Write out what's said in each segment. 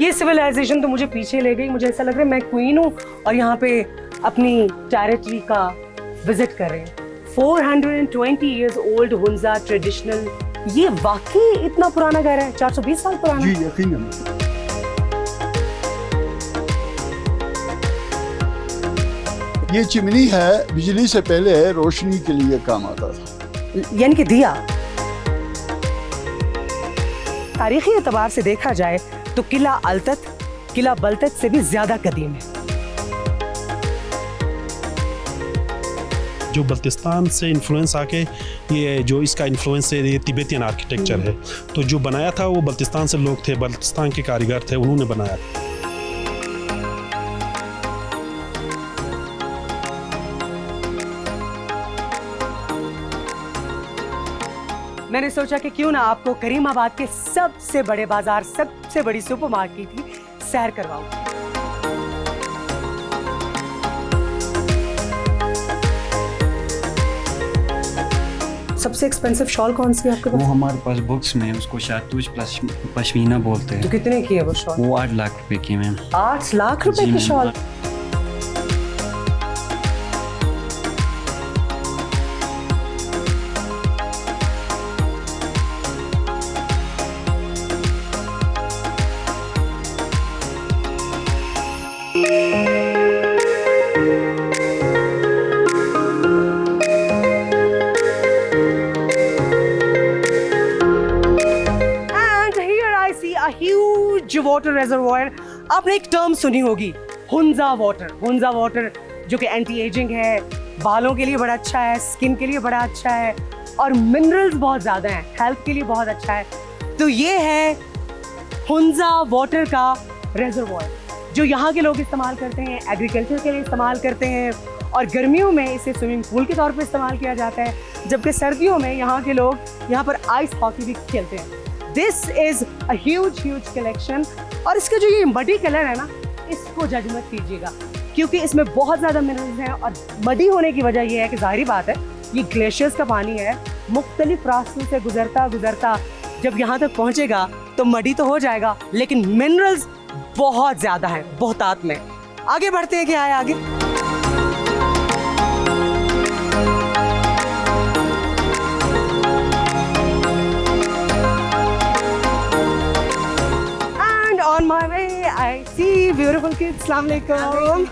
ये सिविलाइजेशन तो मुझे पीछे ले गई। मुझे ऐसा लग रहा है मैं क्वीन हूँ और यहाँ पे अपनी टेरिटरी का विजिट कर रहे हैं। 420 years old हुंजा ट्रेडिशनल, ये वाकई इतना पुराना घर है? 420 साल पुराना? जी यकीनन। ये चिमनी है, बिजली से पहले रोशनी के लिए काम आता था, यानी कि दिया। तारीखी एतबार से देखा जाए तो किला अलतत किला बलतत से भी ज्यादा कदीम है। जो बल्तिस्तान से इन्फ्लुएंस आके ये जो इसका इन्फ्लुएंस है, ये तिब्बतियन आर्किटेक्चर है। तो जो बनाया था वो बल्तिस्तान से लोग थे, बल्तिस्तान के कारीगर थे, उन्होंने बनाया। मैंने सोचा कि क्यों ना आपको करीमाबाद के सबसे बड़े बाजार, सबसे बड़ी सुपरमार्केट की सैर करवाऊं। सबसे एक्सपेंसिव शॉल कौन सी है आपके वो पास? हमारे पास बुक्स में उसको शातूज प्लस पश्मीना बोलते तो हैं। कितने की है वो शॉल? वो 8 लाख रुपए की मैम। 8 लाख रुपए जी की ma'am. Shawl? Huge water reservoir. आपने एक टर्म सुनी होगी, हुंजा वाटर। हुंजा वाटर जो कि एंटी एजिंग है, बालों के लिए बड़ा अच्छा है, स्किन के लिए बड़ा अच्छा है और मिनरल्स बहुत ज़्यादा हैं, हेल्थ के लिए बहुत अच्छा है। तो ये है हुंजा वाटर का रिजर्वॉयर जो यहाँ के लोग इस्तेमाल करते हैं, एग्रीकल्चर के लिए इस्तेमाल करते हैं और गर्मियों में इसे स्विमिंग पूल के तौर पर इस्तेमाल किया जाता है, जबकि सर्दियों में यहाँ के लोग यहाँ पर आइस हॉकी भी खेलते हैं। This is a huge collection. और इसका जो ये मडी कलर है ना, इसको जज मत कीजिएगा क्योंकि इसमें बहुत ज़्यादा मिनरल्स हैं और मडी होने की वजह ये है कि जाहिर बात है ये ग्लेशियर्स का पानी है, मुख्तलिफ रास्तों से गुजरता जब यहाँ तक पहुँचेगा तो मडी तो हो जाएगा लेकिन मिनरल्स बहुत ज़्यादा हैं, बहुतात में। आगे बढ़ते हैं, क्या है आगे? On my way, I see beautiful kids. Assalamu alaikum.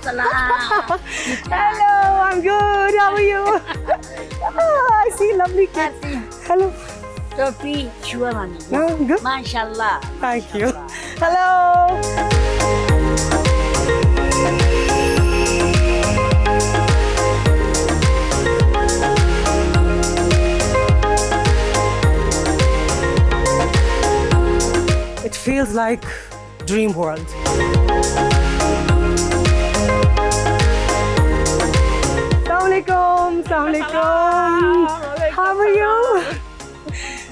Hello, I'm good. How are you? I see lovely kids. Hello. Topi shua mani. No, good. Mashallah. Thank you. Hello. It feels like dream world. Assalamualaikum. How are you?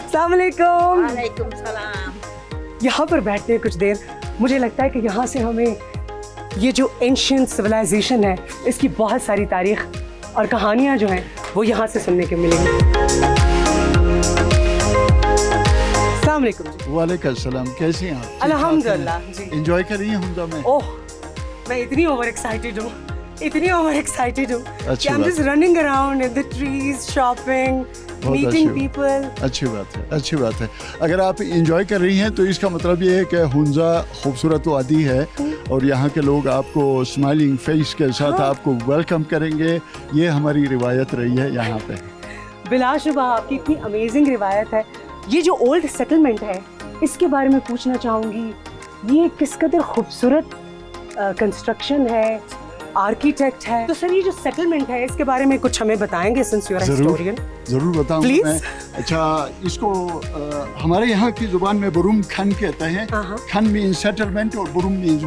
Assalamualaikum. Walaikum salam. यहाँ पर बैठते हैं कुछ देर। मुझे लगता है कि यहाँ से हमें ये जो एंशिएंट सिविलाइजेशन है इसकी बहुत सारी तारीख और कहानियाँ जो हैं वो यहाँ से सुनने को मिलेंगी। अस्सलाम वालेकुम जी। वालेकुम सलाम, कैसी हैं आप? अल्हम्दुलिल्लाह जी। एंजॉय कर रही हैं हुंजा में? ओह, मैं इतनी ओवर एक्साइटेड हूँ कि अच्छी आई एम बात just running around in the trees, shopping, meeting people. अच्छी बात है। अगर आप इंजॉय कर रही हैं तो इसका मतलब ये है कि हुंजा खूबसूरत वादी है और यहाँ के लोग आपको स्माइलिंग फेस के साथ आपको वेलकम करेंगे। ये हमारी रिवायत रही है यहाँ पे। बिलाशुबा आपकी इतनी अमेजिंग रिवायत है। ये जो ओल्ड सेटलमेंट है इसके बारे में पूछना चाहूँगी, ये किस कदर खूबसूरत कंस्ट्रक्शन है, आर्किटेक्ट है। तो सर ये जो सेटलमेंट है इसके बारे में कुछ हमें बताएंगे, सिंस यू आर हिस्टोरियन? ज़रूर बताऊंगा मैं। अच्छा, इसको हमारे यहाँ की ज़ुबान में बुरुम खन कहते हैं। खन मीन्स सेटलमेंट और बुरुम मीन्स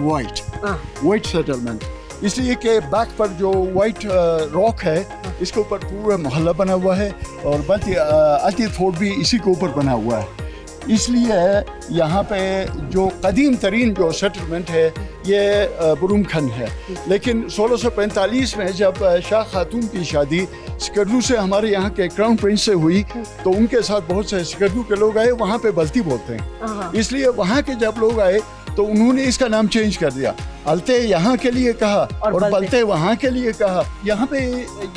वाइट सेटलमेंट। इसलिए कि बैक पर जो वाइट रॉक है इसके ऊपर पूरा मोहल्ला बना हुआ है और बल्कि अल्ती फोर्ट भी इसी के ऊपर बना हुआ है। इसलिए यहाँ पे जो कदीम तरीन जो सेटलमेंट है ये बुरुम खन है। लेकिन 1645 में जब शाह खातून की शादी स्कर्दू से हमारे यहाँ के क्राउन प्रिंस से हुई तो उनके साथ बहुत से स्कर्दू के लोग आए, वहाँ पे बल्ती बोलते हैं। इसलिए वहाँ के जब लोग आए तो उन्होंने इसका नाम चेंज कर दिया, अलते यहाँ के लिए कहा और बलते वहाँ के लिए कहा। यहाँ पे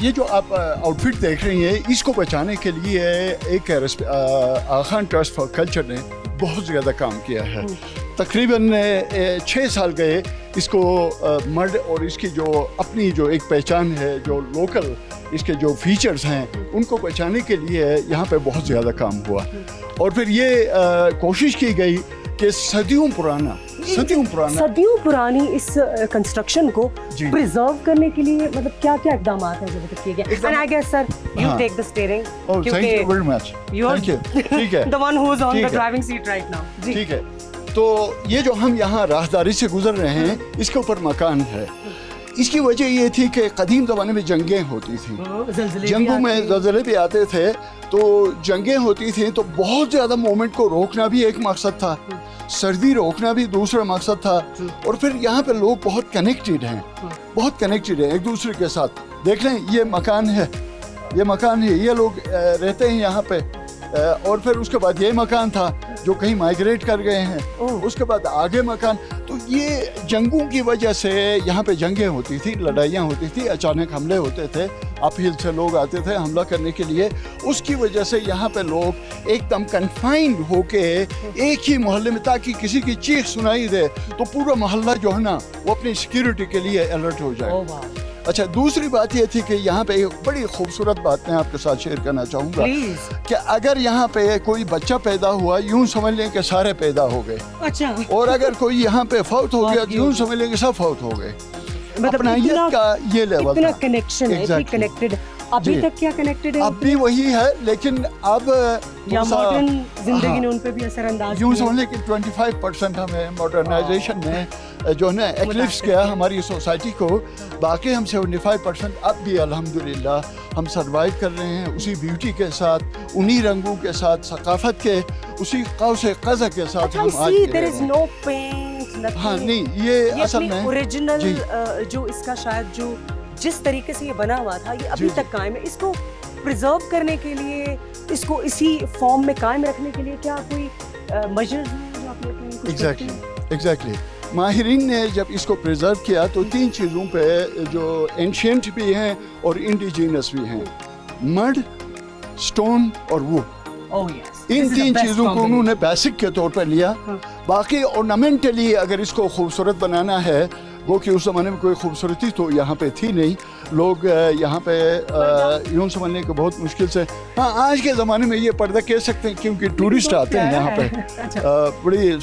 ये जो आप आउटफिट देख रही हैं, इसको बचाने के लिए एक आगा खान ट्रस्ट फॉर कल्चर ने बहुत ज़्यादा काम किया है। तकरीबन 6 साल गए इसको मर्ड और इसकी जो अपनी जो एक पहचान है, जो लोकल इसके जो फीचर्स हैं, उनको बचाने के लिए यहाँ पे बहुत ज़्यादा काम हुआ। और फिर ये कोशिश की गई कि सदियों पुरानी इस कंस्ट्रक्शन को प्रिजर्व करने के लिए मतलब क्या क्या इकदाम हैं जो मतलब किए गए। And I guess sir you take the steering, thank you very much, thank you, ठीक है, the one who is on the driving seat right now. ठीक है, तो ये जो हम यहाँ राहदारी से गुजर रहे हैं, इसके ऊपर मकान है। इसकी वजह ये थी कि कदीम ज़माने में जंगें होती थी, जंगों में ज़लज़ले भी आते थे, तो जंगें होती थी, तो बहुत ज़्यादा मोमेंट को रोकना भी एक मकसद था, सर्दी रोकना भी दूसरा मकसद था। और फिर यहाँ पे लोग बहुत कनेक्टेड हैं एक दूसरे के साथ। देख लें, ये मकान है, ये लोग रहते हैं यहाँ पे। और फिर उसके बाद ये मकान था जो कहीं माइग्रेट कर गए हैं, उसके बाद आगे मकान। तो ये जंगों की वजह से यहाँ पे जंगें होती थी, लड़ाइयाँ होती थी, अचानक हमले होते थे, अपहिल से लोग आते थे हमला करने के लिए। उसकी वजह से यहाँ पे लोग एकदम कन्फाइंड होके एक ही मोहल्ले में, ताकि किसी की चीख सुनाई दे तो पूरा मोहल्ला जो है ना वो अपनी सिक्योरिटी के लिए अलर्ट हो जाए। अच्छा, दूसरी बात ये थी कि यहाँ पे एक बड़ी खूबसूरत बात मैं आपके साथ शेयर करना चाहूँगा कि अगर यहाँ पे कोई बच्चा पैदा हुआ, यूं समझ लें कि सारे पैदा हो गए। अच्छा। और अगर कोई यहाँ पे फौत हो गया, यूं समझ लें कि सब फौत हो गए। मतलब अपनाइयत का ये लेवल इतना कनेक्शन है, इतनी कनेक्टेड। अभी तक क्या कनेक्टेड है? अब भी वही है, लेकिन अब मॉडर्न जिंदगी ने उन पे भी असरअंदाज यूं समझ लें कि 25% हमें मॉडर्नाइजेशन में जो है ना एक्लिप्स किया हमारी सोसाइटी को। बाकी हम 75% अब भी अल्हम्दुलिल्लाह हम सर्वाइव कर रहे हैं उसी ब्यूटी के साथ, उन्हीं रंगों के साथ, सकाफत के उसी कौसे कज़ा के साथ हम आज जी रहे हैं। हाँ, नहीं, ये असल में ओरिजिनल जो इसका शायद जो जिस तरीके से ये बना हुआ था, ये अभी तक कायम है। इसको प्रिजर्व करने के लिए, इसको इसी फॉर्म में कायम रखने के लिए क्या कोई मेजर्स हैं जो आपने अपने? एग्जैक्टली माहिरीन ने जब इसको प्रिजर्व किया तो 3 चीज़ों पे जो एंशिएंट भी हैं और इंडिजिनस भी हैं, मड, स्टोन और वुड। इन 3 चीज़ों को उन्होंने बेसिक के तौर पर लिया। बाकी ऑर्नामेंटली अगर इसको खूबसूरत बनाना है, वो कि उस ज़माने में कोई खूबसूरती तो यहाँ पे थी नहीं, लोग यहाँ पे यूँ समझने के बहुत मुश्किल से। हाँ, आज के ज़माने में ये पर्दा कह सकते हैं क्योंकि टूरिस्ट आते हैं यहाँ पे, बड़ी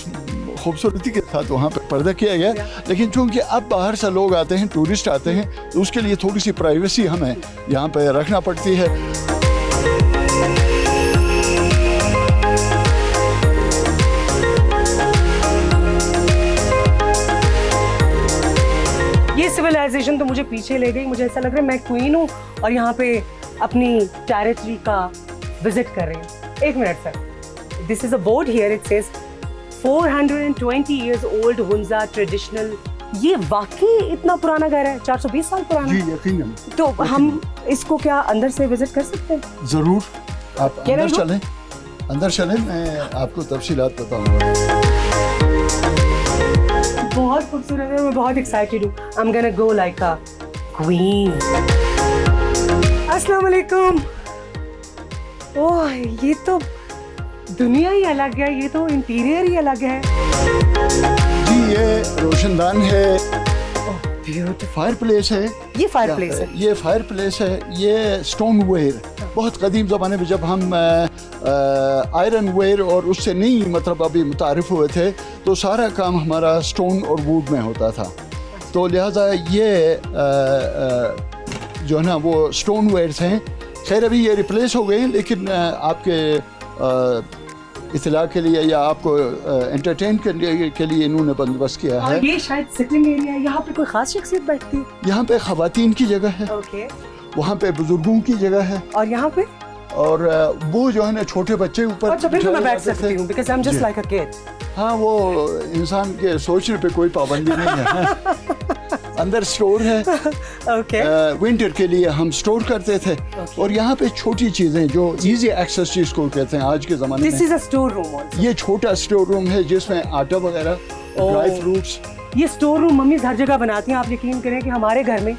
खूबसूरती के साथ वहाँ पे पर्दा किया गया। लेकिन चूँकि अब बाहर से लोग आते हैं, टूरिस्ट आते हैं, तो उसके लिए थोड़ी सी प्राइवेसी हमें यहाँ पे रखना पड़ती है। ये सिविलाइजेशन तो मुझे पीछे ले गई। मुझे ऐसा लग रहा है मैं क्वीन हूँ और यहाँ पे अपनी टेरिटरी का विजिट कर रही हूँ। एक minute sir, this is a board here, it says 420 years old Hunza traditional. ये वाकई इतना पुराना घर है, 420 साल पुराना? जी, यकीनन। तो हम इसको क्या अंदर से विजिट कर सकते हैं? ज़रूर, आप अंदर चलें, मैं आपको तफसीलात बताऊंगा। बहुत खूबसूरत है, मैं बहुत एक्साइटेड हूँ। I am gonna go like a queen. अस्सलाम वालेकुम। ओह, ये तो दुनिया ही अलग है, ये तो इंटीरियर ही अलग है। जी, ये रोशनदान है, ब्यूटीफुल फायर प्लेस है। ये फायर प्लेस है? ये फायर प्लेस है, ये स्टोन वेयर। बहुत कदीम ज़माने में जब हम आयरन वेयर और उससे नहीं मतलब अभी मुतारिफ हुए थे, तो सारा काम हमारा स्टोन और वुड में होता था। तो लिहाजा ये जो है ना वो स्टोन वेयर्स हैं। खैर अभी ये रिप्लेस हो गए हैं, लेकिन आपके इतला के लिए या आपको एंटरटेन करने के लिए इन्होंने बंदोबस्त किया है। ये शायद सिटिंग एरिया है। यहाँ पे कोई खास शख्सियत बैठती है? यहाँ पे ख़वातीन की जगह है, वहाँ पे बुजुर्गों की जगह है, और यहाँ पे और वो जो है ना छोटे बच्चे ऊपर। अच्छा, फिर तो मैं बैठ सकती हूँ because I'm just like a kid। हाँ, वो इंसान के सोचने पे कोई पाबंदी नहीं है। अंदर स्टोर है, विंटर के लिए हम स्टोर करते थे। और यहाँ पे छोटी चीजें जो इजी एक्सेस जिसको कहते हैं आज के ज़माने में। This is a store room also। ये छोटा स्टोर रूम है जिसमें आटा वगैरह ड्राई फ्रूट्स। ये स्टोर रूम मम्मी हर जगह बनाती हैं। आप यकीन करें कि हमारे घर में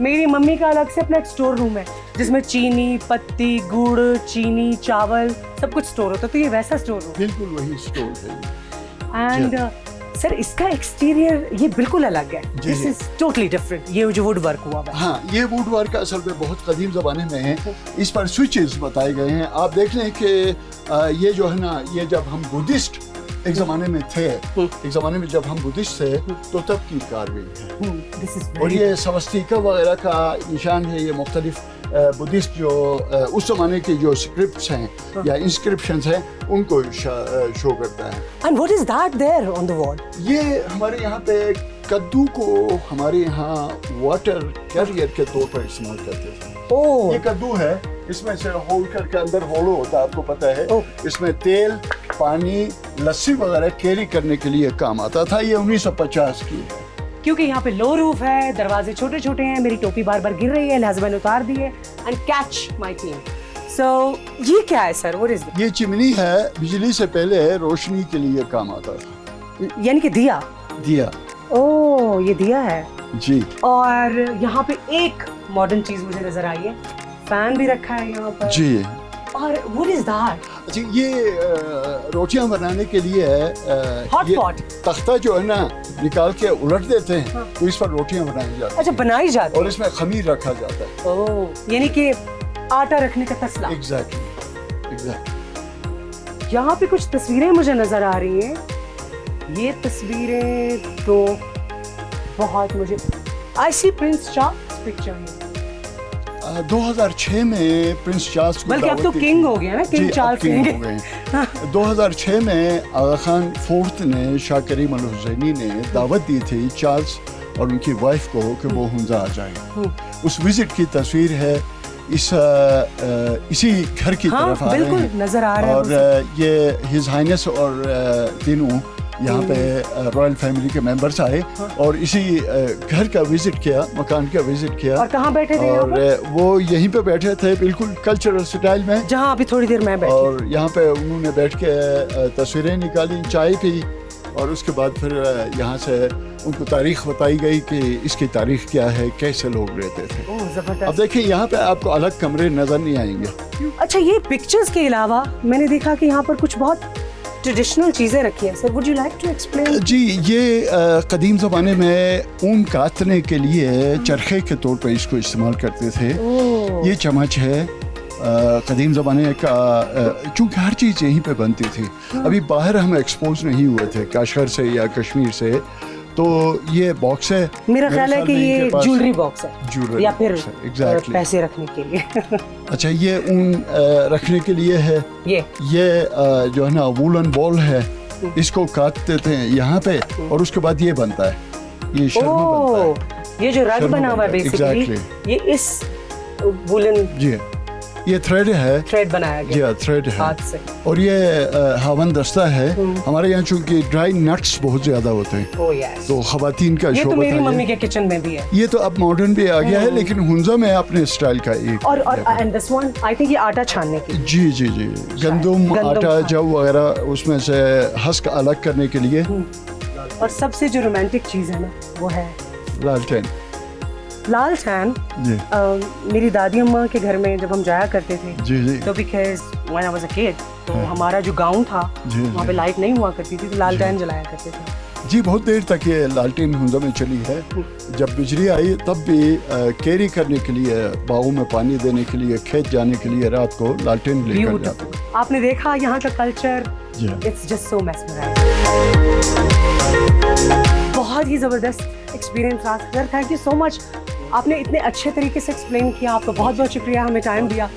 मेरी मम्मी का अलग से अपना एक स्टोर रूम है जिसमें चीनी, पत्ती, गुड़, चीनी, चावल सब कुछ स्टोर होता है। तो ये वैसा स्टोर रूम बिल्कुल वही स्टोर है। एंड सर इसका एक्सटीरियर ये बिल्कुल अलग है। जी, दिस जी। Is totally different. ये जो वुड वर्क हुआ है। हाँ, ये वुड वर्क असल में बहुत कदीम ज़माने में है। इस पर स्विचेस बताए गए हैं। आप देख लें कि ये जो है ना, ये जब हम बुद्धिस्ट एक ज़माने में थे, एक ज़माने में जब हम बुद्धिस्ट थे तो तब की कारवाई है। दिस इज और ये स्वस्तिका वगैरह का निशान है। ये मुख्तलिफ बुद्धिस्ट जो उस ज़माने की जो स्क्रिप्ट्स हैं या इंस्क्रिप्शंस हैं उनको शो करता है। And what is that there on the wall? ये हमारे यहाँ पे कद्दू को हमारे यहाँ वाटर कैरियर के तौर पर इस्तेमाल करते थे। ओह ये कद्दू है, इसमें से होल करके अंदर होलो होता है, आपको पता है। ओह। इसमें तेल, पानी, लस्सी वगैरह कैरी करने के लिए काम आता था। ये 1950 की है। क्योंकि यहाँ पे लो रूफ है, दरवाजे छोटे छोटे हैं, मेरी टोपी बार बार गिर रही है, लिहाजा मैंने उतार दी है। And catch my team. So ये क्या है सर? व्हाट इज ये चिमनी है, बिजली से पहले रोशनी के लिए काम आता था। यानी कि दिया? दिया। ओह ये दिया है। जी। और यहाँ पे एक मॉडर्न चीज मुझे नजर आई है, फैन भी रखा है यहाँ पर। जी। और व्हाट इज दैट? अच्छा, ये रोटियां बनाने के लिए Hot ये pot। तख्ता जो है ना, निकाल के उलट देते हैं तो इस पर रोटियां बनाई जाती अच्छा बनाई जाती हैं और इसमें खमीर रखा जाता है। है। ओह यानी कि आटा रखने का तसला। एग्जैक्टली। यहाँ पे कुछ तस्वीरें मुझे नजर आ रही हैं। ये तस्वीरें तो बहुत मुझे आई सी प्रिंस चार्ल्स पिक्चर में। 2006 में प्रिंस चार्ल्स को बल्कि अब तो दावत दी किंग थी। हो गया ना, जी, किंग अब चार्ल्स किंग किंग। हो गए। 2006 में आगा खान फोर्थ ने शाह करीम अल हुसैनी ने दावत दी थी चार्ल्स और उनकी वाइफ को कि वो हुंजा आ जाए। उस विजिट की तस्वीर है। इसी घर की हाँ, तरफ आ रहे बिल्कुल हैं नजर आ रहा है और मुझे। ये हिज हाइनेस और तीनों यहाँ पे रॉयल फैमिली के मेंबर्स आए और इसी घर का विजिट किया, मकान का विजिट किया। और कहाँ बैठे थे यहाँ और वो यहीं पे बैठे थे बिल्कुल कल्चरल स्टाइल में, जहाँ अभी थोड़ी देर मैं बैठी। और यहाँ पे उन्होंने बैठ के तस्वीरें निकाली, चाय पी और उसके बाद फिर यहाँ से उनको तारीख बताई गई कि इसकी तारीख क्या है, कैसे लोग रहते थे। ओह अब जबरदस्त। देखिए यहाँ पे आपको अलग कमरे नजर नहीं आएंगे। अच्छा ये पिक्चर्स के अलावा मैंने देखा कि यहाँ पर कुछ बहुत ट्रेडिशनल चीजें रखी हैं। Sir would you like to explain? जी, ये कदीम ज़माने में ऊन काटने के लिए चरखे के तौर पर इसको इस्तेमाल करते थे। ये चम्मच है कदीम ज़माने का, चूँकि हर चीज़ यहीं पे बनती थी। अभी बाहर हम एक्सपोज नहीं हुए थे काशगर से या कश्मीर से, तो ये बॉक्स है। मेरा ख्याल है कि में ये इनके पास ज्वेलरी बॉक्स है ज्वेलरी या फिर बॉक्स है, exactly। पैसे रखने के लिए। अच्छा, ये ऊन रखने के लिए है। ये जो है ना वूलन बॉल है, इसको काटते थे यहाँ पे और उसके बाद ये बनता है, ये शर्मा बनता है। ये जो रग शर्मा बना हुआ है बनता है, बेसिकली, exactly। ये इस वुलन जी, ये थ्रेड है। थ्रेड बनाया जी गया थ्रेड है हाथ से। और ये हावन दस्ता है। हमारे यहाँ चूंकि ड्राई नट्स बहुत ज्यादा होते हैं ओह यस। तो खवातीन का ये तो शोबा मेरी था मम्मी ये। के किचन में भी है। ये तो अब मॉडर्न भी आ गया है, लेकिन हुंजा में अपने स्टाइल का एक और and this one I think ये आटा छानने की। जी जी जी, गंदम आटा हाँ। जव वगैरह उसमें से हस्क अलग करने के लिए। और सबसे जो रोमांटिक चीज है ना वो है लालटेन। लालटेन। जी मेरी दादी अम्मा के घर में जब हम जाया करते थे, जी जी तो because when I was a kid, तो हमारा जो गांव था जी, वहाँ पे जी। लाइट नहीं हुआ करती थी, तो लालटेन जलाया करते थे। जी, बहुत देर तक ये लालटेन हुंजा में चली है। जब बिजली आई तब भी कैरी करने के लिए, बागों में पानी देने के लिए, खेत जाने के लिए रात को लालटेन लेकर जाते ब्यूटीफुल। थे। आपने देखा यहाँ का कल्चर, जी इट्स जस्ट सो मेस्मराइजिंग। बहुत ही ज़बरदस्त एक्सपीरियंस रहा sir, thank you so much. आपने इतने अच्छे तरीके से एक्सप्लेन किया, आपका बहुत बहुत शुक्रिया, हमें टाइम दिया।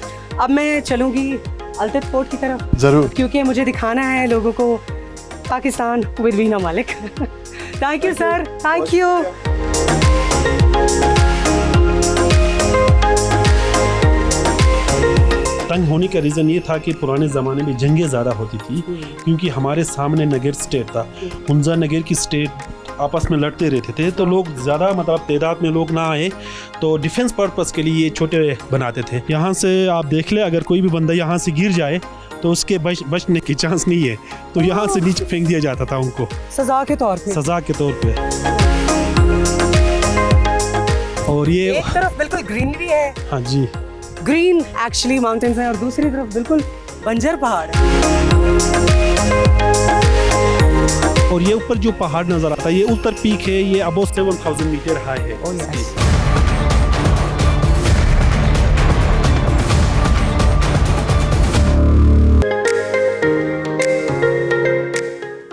अब मैं चलूँगी अल्तत फोर्ट की तरफ, जरूर। क्योंकि मुझे दिखाना है लोगों को पाकिस्तान विद वीना मालिक। Thank you sir, thank you. तंग होने का रीज़न ये था कि पुराने ज़माने में जंगें ज़्यादा होती थी, क्योंकि हमारे सामने नगर स्टेट था, हुंजा नगर की स्टेट आपस में लड़ते रहते थे, तो लोग ज़्यादा मतलब तादाद में लोग ना आए, तो डिफेंस पर्पस के लिए ये छोटे बनाते थे। यहाँ से आप देख ले, अगर कोई भी बंदा यहाँ से गिर जाए तो उसके बचने की चांस नहीं है, तो यहाँ से नीचे फेंक दिया जाता था उनको सजा के तौर पे। सजा के तौर पे। और ये एक तरफ बिल्कुल ग्रीनरी है, हाँ जी, ग्रीन एक्चुअली माउंटेन्स हैं, और दूसरी तरफ बिल्कुल बंजर पहाड़ है। और ये ऊपर जो पहाड़ नजर आता है, ये उत्तर पीक है, ये अबव 7000 मीटर हाई है। Oh, yes.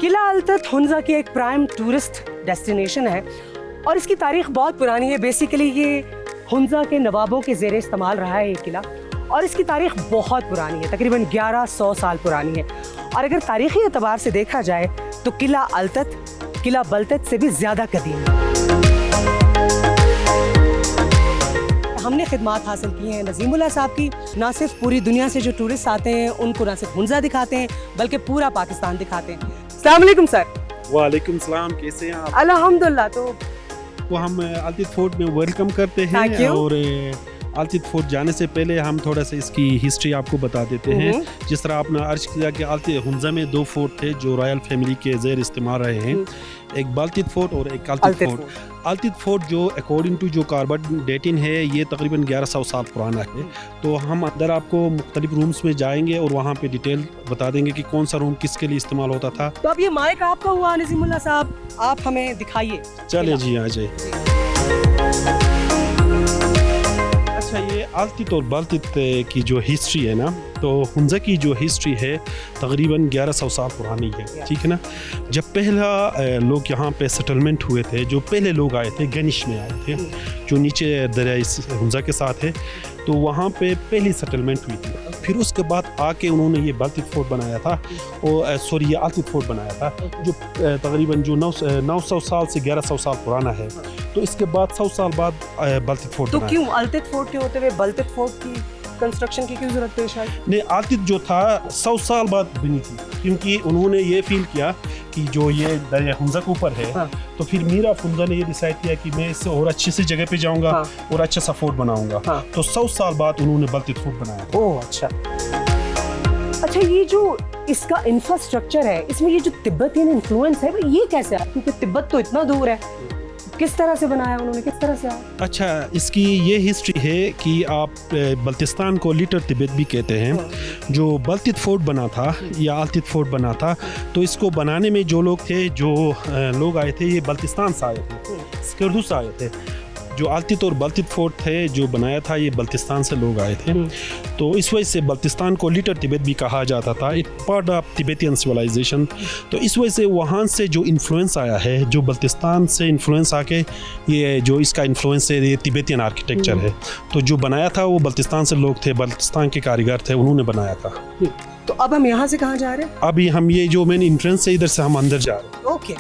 किला अल्तत हुंजा की एक प्राइम टूरिस्ट डेस्टिनेशन है और इसकी तारीख बहुत पुरानी है। बेसिकली ये हुंजा के नवाबों के ज़ेर इस्तेमाल रहा है ये किला, और इसकी तारीख बहुत पुरानी है, तकरीबन 1100 साल पुरानी है। और अगर तारीखी एतबार से देखा जाए तो किला अल्तत किला बल्तत से भी ज़्यादा कदीम है। हमने खिदमात हासिल की हैं नज़ीमुल्लाह साहब की। ना सिर्फ पूरी दुनिया से जो टूरिस्ट आते हैं उनको ना सिर्फ हुंजा दिखाते हैं, बल्कि पूरा पाकिस्तान दिखाते हैं। अस्सलाम वालेकुम सर। वालेकुम सलाम, कैसे हैं आप? अल्हम्दुलिल्लाह। तो हम अल्तत फोर्ट में वेलकम करते Thank हैं, you. और अल्तत फोर्ट जाने से पहले हम थोड़ा सा इसकी हिस्ट्री आपको बता देते हैं। जिस तरह आपने अर्ज किया कि अल्तत हुंजा में 2 फोर्ट थे जो रॉयल फैमिली के ज़ेर इस्तेमाल रहे हैं, एक बाल्तित फोर्ट और एक अल्तत फोर्ट। अल्तत फोर्ट जो अकॉर्डिंग टू जो कार्बन डेटिंग है ये तकरीबन 1100 साल पुराना है। तो हम अंदर आपको मुख्तलिफ रूम्स में जाएंगे और वहाँ पे डिटेल बता देंगे कि कौन सा रूम किसके लिए इस्तेमाल होता था। तो अब ये माइक आपका हुआ नज़ीमुल्लाह साहब, आप हमें दिखाइए। चले जी, आ जाए। अच्छा, ये अल्तत और बाल्तित की जो हिस्ट्री है ना, तो हुंजा की जो हिस्ट्री है तकरीबन 1100 साल पुरानी है, ठीक है ना। जब पहला लोग यहाँ पे सेटलमेंट हुए थे, जो पहले लोग आए थे गनिश में आए थे, जो नीचे दरिया हुंजा के साथ है, तो वहाँ पे पहली सेटलमेंट हुई थी। फिर उसके बाद आके उन्होंने ये बाल्तित फोर्ट बनाया था, और सॉरी ये अल्तत फोर्ट बनाया था, जो तकरीबन जो 900 साल से 1100 साल पुराना है। तो इसके बाद 100 साल बाद बाल्तित फोर्ट तो बनाया। क्यों अल्तत फोर्ट के होते हुए बाल्तित फोर्ट की कंस्ट्रक्शन की क्यों जरूरत पेश आई? ने अल्तत जो था 100 साल बाद बनी थी, क्योंकि उन्होंने ये फील किया कि जो ये दरिया हुंजा के ऊपर है, हाँ। तो फिर मीरा हुंजा ने ये डिसाइड किया कि मैं इससे और अच्छी सी जगह पे जाऊंगा, हाँ। और अच्छा सा फोर्ट बनाऊंगा। हाँ। तो 100 साल बाद उन्होंने बाल्तित फोर्ट बनाया था। ओह अच्छा। अच्छा, ये जो इसका इंफ्रास्ट्रक्चर है, इसमें ये जो तिब्बतियन इन्फ्लुएंस है ये कैसे आया? क्योंकि तिब्बत तो इतना दूर है, किस तरह से बनाया उन्होंने, किस तरह से आया? अच्छा, इसकी ये हिस्ट्री है कि आप बल्तिस्तान को लिटिल तिब्बत भी कहते हैं। जो बाल्तित फोर्ट बना था या अल्तत फोर्ट बना था, तो इसको बनाने में जो लोग थे, जो लोग आए थे, ये बल्तिस्तान से आए थे, स्कर्दू से आए थे। जो अल्तत और बाल्तित फोर्ट थे जो बनाया था, ये बल्तिस्तान से लोग आए थे। तो इस वजह से बल्तिस्तान को लिटिल तिब्बत भी कहा जाता था, एक पार्ट ऑफ तिब्बतियन सिविलाइजेशन। तो इस वजह से वहाँ से जो इन्फ्लुएंस आया है, जो बल्तिस्तान से इन्फ्लुएंस आके ये जो इसका इन्फ्लुएंस है, ये तिब्बतियन आर्किटेक्चर है। तो जो बनाया था वो बल्तिस्तान से लोग थे, बल्तिस्तान के कारीगर थे, उन्होंने बनाया था। तो अब हम यहाँ से कहाँ जा रहे हैं? अभी हम ये जो मेन एंट्रेंस है, इधर से हम अंदर जा रहे हैं। ओके,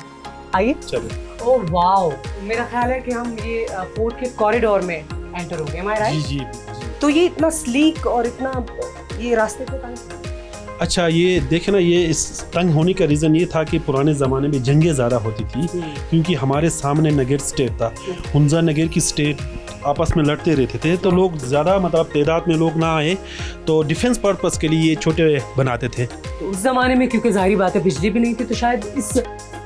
आइए। चलो। ओह वाओ, मेरा ख्याल है कि हम ये फोर्ट के कॉरिडोर में एंटर हो गए, am I right? जी। तो ये इतना स्लीक और इतना ये रास्ते पे कहाँ? अच्छा, ये देखे ना, ये इस तंग होने का रीज़न ये था कि पुराने ज़माने में जंगें ज़्यादा होती थी, क्योंकि हमारे सामने नगर स्टेट था, हुंजा नगर की स्टेट आपस में लड़ते रहते थे। तो लोग ज़्यादा मतलब तादाद में लोग ना आए, तो डिफेंस पर्पस के लिए ये छोटे बनाते थे। तो उस ज़माने में क्योंकि जाहिर बात है बिजली भी नहीं थी, तो शायद इस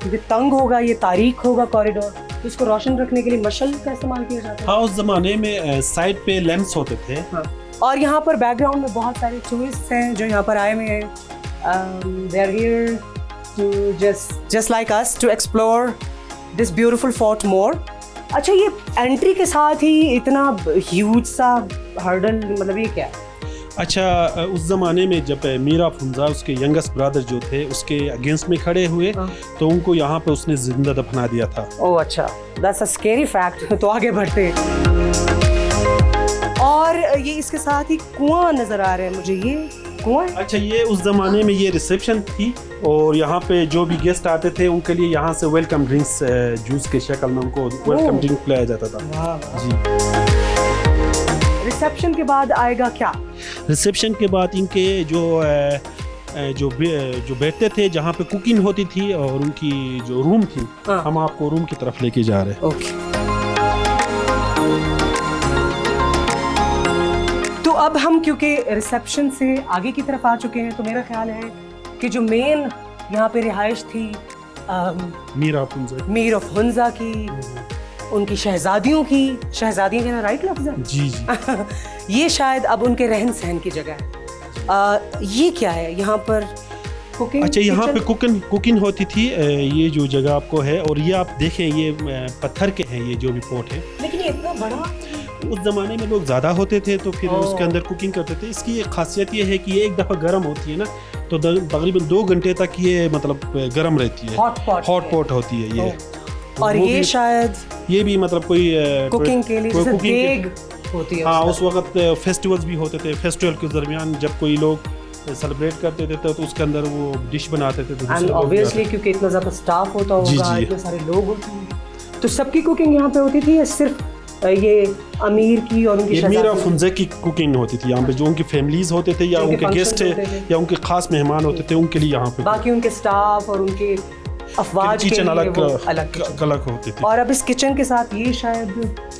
ये तंग होगा, ये तारीख होगा कॉरिडोर, तो इसको रोशन रखने के लिए मशल का इस्तेमाल किया जाता है। हाँ, उस ज़माने में साइड पे लैंप्स होते थे। हाँ। और यहाँ पर बैकग्राउंड में बहुत सारे टूरिस्ट हैं जो यहाँ पर आए हुए हैं। They are here to just like us to explore this beautiful fort more. अच्छा, ये एंट्री के साथ ही इतना ह्यूज सा हर्डल, मतलब ये क्या है? अच्छा, उस ज़माने में जब मीरा हुंजा उसके यंगेस्ट ब्रदर जो थे उसके अगेंस्ट में खड़े हुए, तो उनको यहाँ पे उसने जिंदा दफना दिया था। ओह अच्छा, that's a scary fact। तो आगे बढ़ते हैं। और ये इसके साथ ही कुआं नजर आ रहा है मुझे, ये कुआं है? अच्छा, ये उस ज़माने में ये रिसेप्शन थी, और यहाँ पे जो भी गेस्ट आते थे उनके लिए यहाँ से वेलकम ड्रिंक्स जूस के शक्ल में उनको वेलकम ड्रिंक पिलाया जाता था। जी। रिसेप्शन के बाद आएगा क्या? रिसेप्शन के बाद इनके जो बैठते थे, जहाँ पे कुकिंग होती थी, और उनकी जो रूम थी, हाँ। हम आपको रूम की तरफ लेके जा रहे हैं। ओके। तो अब हम क्योंकि रिसेप्शन से आगे की तरफ आ चुके हैं, तो मेरा ख्याल है कि जो मेन यहाँ पे रिहाइश थी मीर ऑफ हुंजा। मीर ऑफ हुंजा की, उनकी शहजादियों की, शहजादियाँ कहना राइट लफ्ज़ है? जी जी। ये शायद अब उनके रहन सहन की जगह है। ये क्या है यहाँ पर? कुकिंग? अच्छा, यहाँ पे कुकिंग होती थी। ये जो जगह आपको है, और ये आप देखें, ये पत्थर के हैं ये जो भी पोट है। लेकिन ये इतना बड़ा, उस ज़माने में लोग ज़्यादा होते थे तो फिर उसके अंदर कुकिंग करते थे। इसकी एक खासियत ये है कि ये एक दफ़ा गर्म होती है ना, तो तकरीबन 2 घंटे तक ये मतलब गर्म रहती है। हॉट पॉट होती है ये। और ये शायद ये भी मतलब कोई कुकिंग के लिए जैसे कुकिंग देग होती है। हाँ, उस वक्त फेस्टिवल्स भी होते थे। फेस्टिवल के दरमियान जब कोई लोग सेलिब्रेट करते थे तो उसके अंदर वो डिश बनाते थे। एंड ऑब्वियसली क्योंकि इतना ज़्यादा स्टाफ होता होगा, इतने सारे लोग होते होंगे, तो सबकी कुकिंग यहाँ पे होती थी या सिर्फ ये अमीर की और उनकी ये मीर ऑफ हुंजा की कुकिंग होती थी यहाँ पे। जो उनकी फैमिलीज होते थे या उनके गेस्ट या उनके खास मेहमान होते थे, उनके लिए यहाँ पे बाकी उनके स्टाफ और उनके अफवाज के किचन अलग होती थी। और अब इस किचन के साथ ये शायद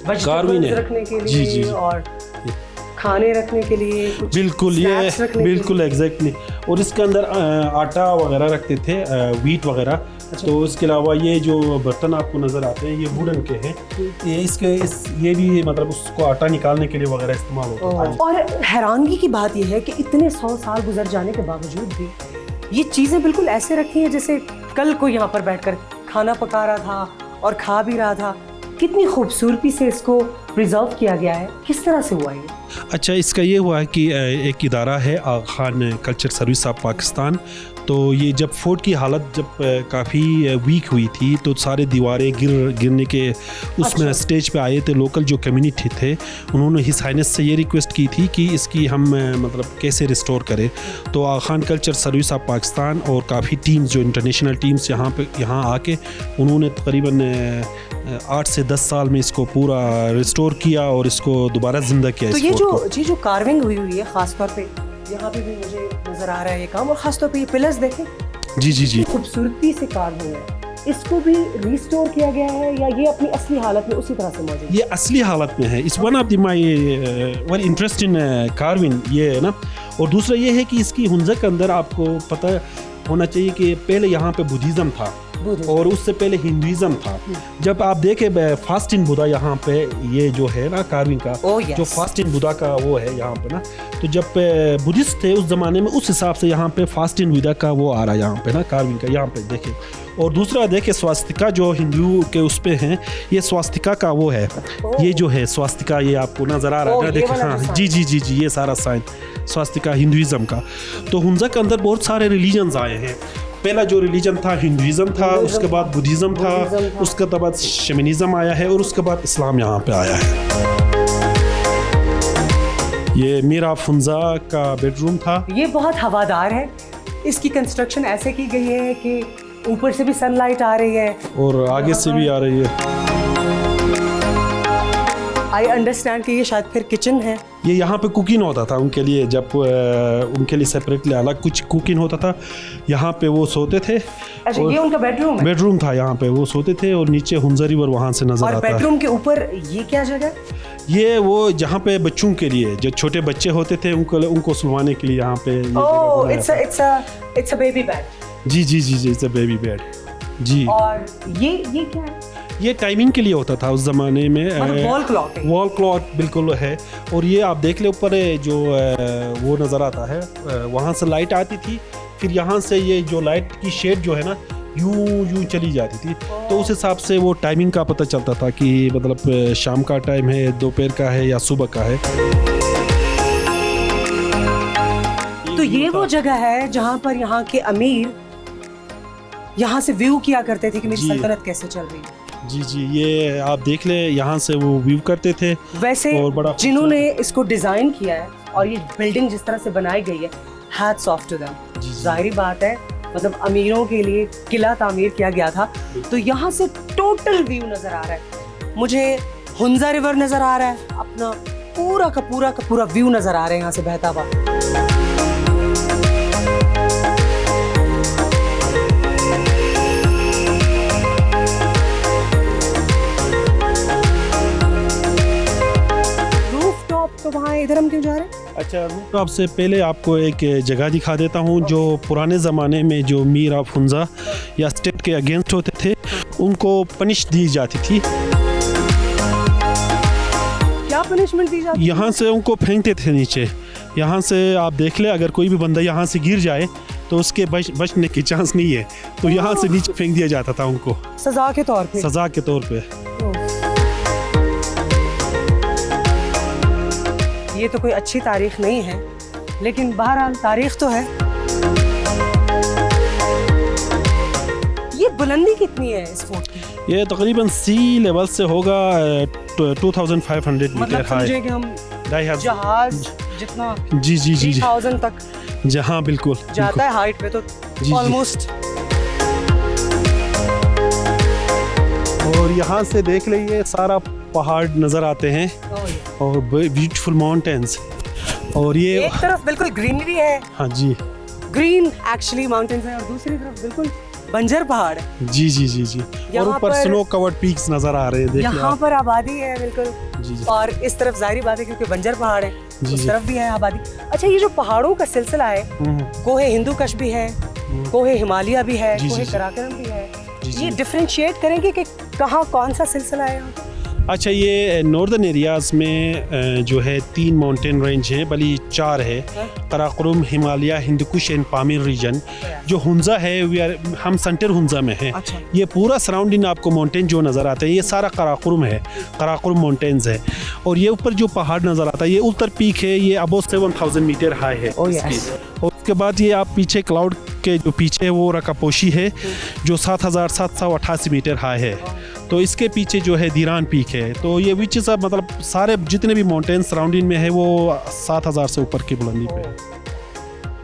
वेजिटेबल्स रखने के लिए और खाने रखने के लिए बिल्कुल, ये बिल्कुल एग्जैक्टली। और इसके अंदर आटा वगैरह रखते थे, वीट वगैरह। तो इसके अलावा ये जो बर्तन आपको नज़र आते हैं ये वुडन के हैं। ये भी मतलब उसको आटा निकालने के लिए वगैरह इस्तेमाल होता है। और हैरानगी की बात यह है कि इतने 100 साल गुजर जाने के बावजूद भी ये चीज़ें बिल्कुल ऐसे रखी हैं जैसे कल कोई यहाँ पर बैठकर खाना पका रहा था और खा भी रहा था। कितनी खूबसूरती से इसको प्रिजर्व किया गया है। किस तरह से हुआ ये? अच्छा, इसका ये हुआ है कि एक इदारा है Aga Khan culture service of Pakistan. तो ये जब फोर्ट की हालत जब काफ़ी वीक हुई थी तो सारे दीवारें गिरने के उसमें स्टेज पे आए थे। लोकल जो कम्युनिटी थे उन्होंने हिज हाइनेस से ये रिक्वेस्ट की थी कि इसकी हम मतलब कैसे रिस्टोर करें। तो Aga Khan culture service of Pakistan और काफ़ी टीम्स जो इंटरनेशनल टीम्स यहाँ आके उन्होंने तकरीबन 8 से 10 साल में इसको पूरा रिस्टोर किया और इसको दोबारा ज़िंदा किया। तो ये जो कार्विंग हुई है ख़ास तौर पे यहाँ पे भी मुझे नजर आ रहा है ये काम, और खास तौर पे ये पिलर्स देखें। जी खूबसूरती से कार्व हुआ है। इसको भी रिस्टोर किया गया है या ये अपनी असली हालत में उसी तरह से मौजूद है? ये असली हालत में है। It's one of the my very interesting carving ये है ना। और दूसरा ये है कि इसकी हुंजा के अंदर आपको पता होना चाहिए कि पहले यहाँ पे बुद्धिज़्म था और उससे पहले हिंदुइज्म था। जब आप देखें फास्टिंग बुद्धा यहाँ पे ये जो है ना कार्विंग का, जो फास्टिंग बुद्धा का वो है यहाँ पे ना, तो जब बुद्धिस्ट थे उस ज़माने में उस हिसाब से यहाँ पे फास्टिंग बुद्धा का वो आ रहा है यहाँ पे ना कार्विंग का, यहाँ पे देखें। और दूसरा देखें स्वास्तिका जो हिंदू के उस पे हैं, ये स्वास्तिका का वो है, ये जो है स्वास्तिका ये आपको नज़र आ रहा है देखें। हाँ जी, ये सारा साइन स्वास्तिका हिंदुइज्म का। तो हुंजा के अंदर बहुत सारे रिलीजन्स आए हैं। पहला जो रिलीजन था हिंदुइज्म था, उसके बाद बुद्धिज़्म था, उसके बाद शैमनिज़्म आया है और उसके बाद इस्लाम यहाँ पे आया है। ये मीर ऑफ हुंजा का बेडरूम था। ये बहुत हवादार है। इसकी कंस्ट्रक्शन ऐसे की गई है कि ऊपर से भी सनलाइट आ रही है और आगे से भी आ रही है। आई अंडरस्टैंड कि ये शायद फिर किचन है। ये यहाँ पे कुकिंग होता था उनके लिए, जब उनके लिए सेपरेटली अलग कुछ कुकिंग होता था। यहाँ पे वो सोते थे। अच्छा, ये उनका बेडरूम है? बेडरूम था, यहाँ पे वो सोते थे और नीचे हुंजा रिवर वहाँ से नजर आता है। और बेडरूम के ऊपर ये क्या जगह? ये वो जहाँ पे बच्चों के लिए, जो छोटे बच्चे होते थे उनको सुलवाने के लिए यहाँ पे। Oh, it's a baby bed. जी, इट्स अ बेबी बेड जी। और ये क्या है? ये टाइमिंग के लिए होता था उस ज़माने में। वॉल क्लॉक बिल्कुल है। और ये आप देख ले ऊपर जो वो नज़र आता है, वहाँ से लाइट आती थी, फिर यहाँ से ये जो लाइट की शेड जो है ना यूं चली जाती थी। तो उस हिसाब से वो टाइमिंग का पता चलता था कि मतलब शाम का टाइम है, दोपहर का है या सुबह का है। तो ये वो जगह है जहाँ पर यहाँ के अमीर यहाँ से व्यू किया करते थे कि मेरी सल्तनत कैसे चल रही है। जी, ये आप देख ले, यहाँ से वो व्यू करते थे। वैसे जिन्होंने इसको डिज़ाइन किया है और ये बिल्डिंग जिस तरह से बनाई गई है, हैट्स ऑफ टू देम। जाहिर बात है, मतलब अमीरों के लिए किला तामीर किया गया था। तो यहाँ से टोटल व्यू नज़र आ रहा है। मुझे हुंजा रिवर नज़र आ रहा है, अपना पूरा का पूरा व्यू नज़र आ रहा है यहाँ से बहता हुआ। तो वहाँ इधर हम क्यों जा रहे हैं? अच्छा, तो आपसे पहले आपको एक जगह दिखा देता हूँ जो पुराने ज़माने में जो मीर ऑफ हुंजा या स्टेट के अगेंस्ट होते थे उनको पनिश दी जाती थी। क्या पनिशमेंट दी जाती है? यहाँ से उनको फेंकते थे नीचे। यहाँ से आप देख ले, अगर कोई भी बंदा यहाँ से गिर जाए तो उसके बचने की चांस नहीं है, तो यहाँ से नीचे फेंक दिया जाता था उनको सजा के तौर पे। सज़ा के तौर पे। ये तो कोई अच्छी तारीख नहीं है, लेकिन बहरहाल तारीख तो है। ये बुलंदी कितनी है इस फोर्ट की? ये तकरीबन सी लेवल से होगा 2500 मतलब मीटर हाई। समझे कि हम 2500 जहाज जितना जी जी जी जी 3000 तक जहाँ बिल्कुल जाता है हाइट पे, तो जी। ऑलमोस्ट। और यहाँ से देख लीजिए सारा पहाड़ नज़र आते हैं और ब्यूटीफुल माउंटेन्स। और ये एक तरफ बिल्कुल ग्रीनरी है, हाँ जी ग्रीन एक्चुअली माउंटेन्स है, और दूसरी तरफ बिल्कुल बंजर पहाड़ है। जी जी जी जी। और यहाँ ऊपर पर- स्नो कवर्ड पीक्स नज़र आ रहे हैं, देखिए यहाँ आप। पर आबादी है बिल्कुल, जी जी और इस तरफ जाहिर बात है क्योंकि बंजर पहाड़ है, जी, उस जी। तरफ भी है आबादी। अच्छा, ये जो पहाड़ों का सिलसिला है, कोहे हिंदू कश भी है, कोहे हिमालय भी है, जी, जी, कोहे जी। कराकरम भी है। जी, जी। ये डिफरेंशिएट करेंगे कि कहाँ कौन सा सिलसिला है यहाँ पे? अच्छा, ये नॉर्दर्न एरियाज़ में जो है 3 माउंटेन रेंज हैं, बल्कि 4 है। Karakoram, Himalaya, Hindukush and Pamir region. जो हुंजा है हम सेंटर हुंजा में हैं। अच्छा। ये पूरा सराउंडिंग आपको माउंटेन जो नज़र आता है ये सारा कराकोरम है, कराकोरम माउंटेन्स है। और ये ऊपर जो पहाड़ नज़र आता है ये उत्तर पीक है, ये अबो 7000 मीटर हाई है। Oh, इसकी। yes. और उसके बाद ये आप पीछे क्लाउड के जो पीछे है वो रकापोशी है जो 7788 मीटर हाई है। तो इसके पीछे जो है धीरान पीक है। तो ये विच सब मतलब सारे जितने भी माउंटेन सराउंडिंग में है वो 7000 से ऊपर की बुलंदी पे है।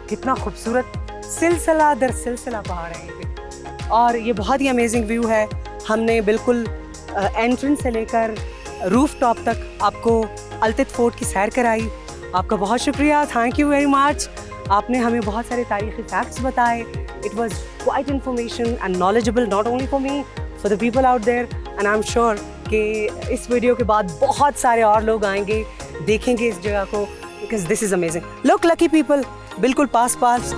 कितना खूबसूरत सिलसिला दर सिलसिला पहाड़ है ये पे। और ये बहुत ही अमेजिंग व्यू है। हमने बिल्कुल एंट्रेंस से लेकर रूफ टॉप तक आपको अल्तित फोर्ट की सैर कराई। आपका बहुत शुक्रिया, थैंक यू वेरी मच। आपने हमें बहुत सारे तारीखी फैक्ट्स बताए। It was quite information and knowledgeable, not only for me, for the people out there. And I am sure कि इस वीडियो के बाद बहुत सारे और लोग आएंगे, देखेंगे इस जगह को, because this is amazing. Look lucky people, बिल्कुल पास पास।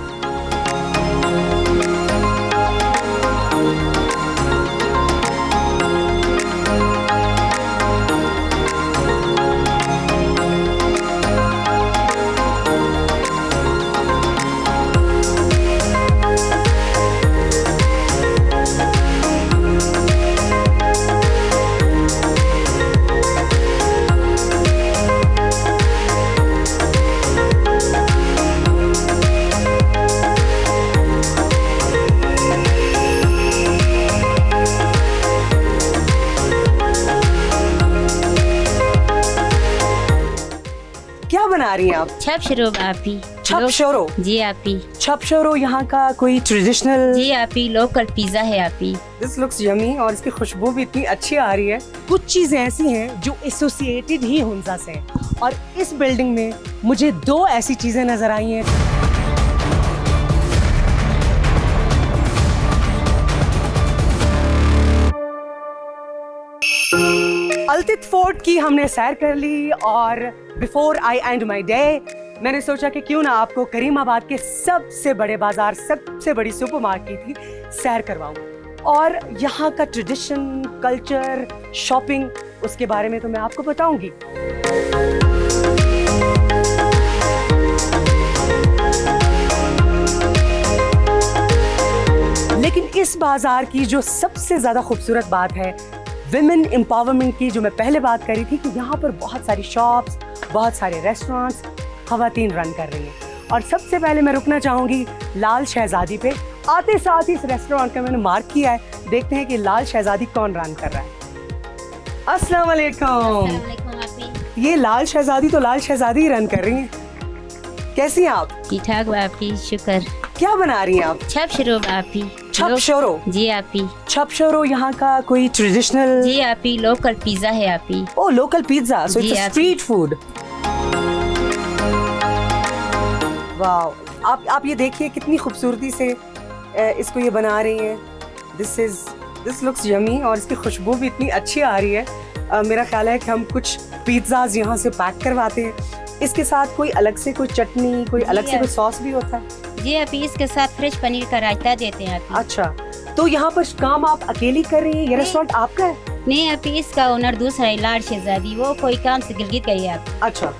क्या बना रही हैं आप? छप शुरू आपी। छप शोरो। जी आपी। छप शोरो यहाँ का कोई ट्रेडिशनल। जी आपी, लोकल पिज्जा है आपी। दिस लुक्स यमी, और इसकी खुशबू भी इतनी अच्छी आ रही है। कुछ चीजें ऐसी हैं जो एसोसिएटेड ही हुंजा से हैं, और इस बिल्डिंग में मुझे 2 ऐसी चीजें नजर आई हैं। अल्तित फोर्ट की हमने सैर कर ली, और before I and my day मैंने सोचा कि क्यों ना आपको करीमाबाद के सबसे बड़े बाजार, सबसे बड़ी सुपरमार्केट की सैर करवाऊं, और यहाँ का ट्रेडिशन, कल्चर, शॉपिंग, उसके बारे में तो मैं आपको बताऊंगी। लेकिन इस बाजार की जो सबसे ज्यादा खूबसूरत बात है विमेन एम्पावरमेंट की, जो मैं पहले बात करी थी कि यहाँ पर बहुत सारी शॉप्स, बहुत सारे रेस्टोरेंट्स ख़वातीन रन कर रही हैं। और सबसे पहले मैं रुकना चाहूँगी लाल शहजादी पे। आते साथ ही इस रेस्टोरेंट का मैंने मार्क किया है, देखते हैं कि लाल शहजादी कौन रन कर रहा है। अस्सलाम वालेकुम। ये लाल शहजादी तो लाल शहजादी ही रन कर रही हैं। कैसी हैं आप? ठीक ठाक आपी, शुक्र। क्या बना रही हैं आप? छप शुरू आपी। छप शोरो। जी आपी। छप शोरो यहाँ का कोई ट्रेडिशनल। जी आपी, लोकल पिज्जा है आपी। ओ, लोकल पिज्जा, सो जी, इट्स आप- स्ट्रीट फूड। वाओ, आप ये देखिए कितनी खूबसूरती से इसको ये बना रही हैं। दिस लुक्स यमी, और इसकी खुशबू भी इतनी अच्छी आ रही है। मेरा ख्याल है कि हम कुछ पिज़्ज़ाज यहाँ से पैक करवाते हैं, इसके साथ कोई अलग से कोई चटनी, कोई अलग से कोई सॉस भी होता है? जी आप इसके साथ फ्रेश पनीर का रायता देते हैं आप। अच्छा, तो यहाँ पर काम आप अकेली कर रही हैं? ये रेस्टोरेंट आपका है? नहीं आप इसका ओनर दूसरा है लाड शहजादी, वो कोई काम से गिलगित गई है आप। अच्छा,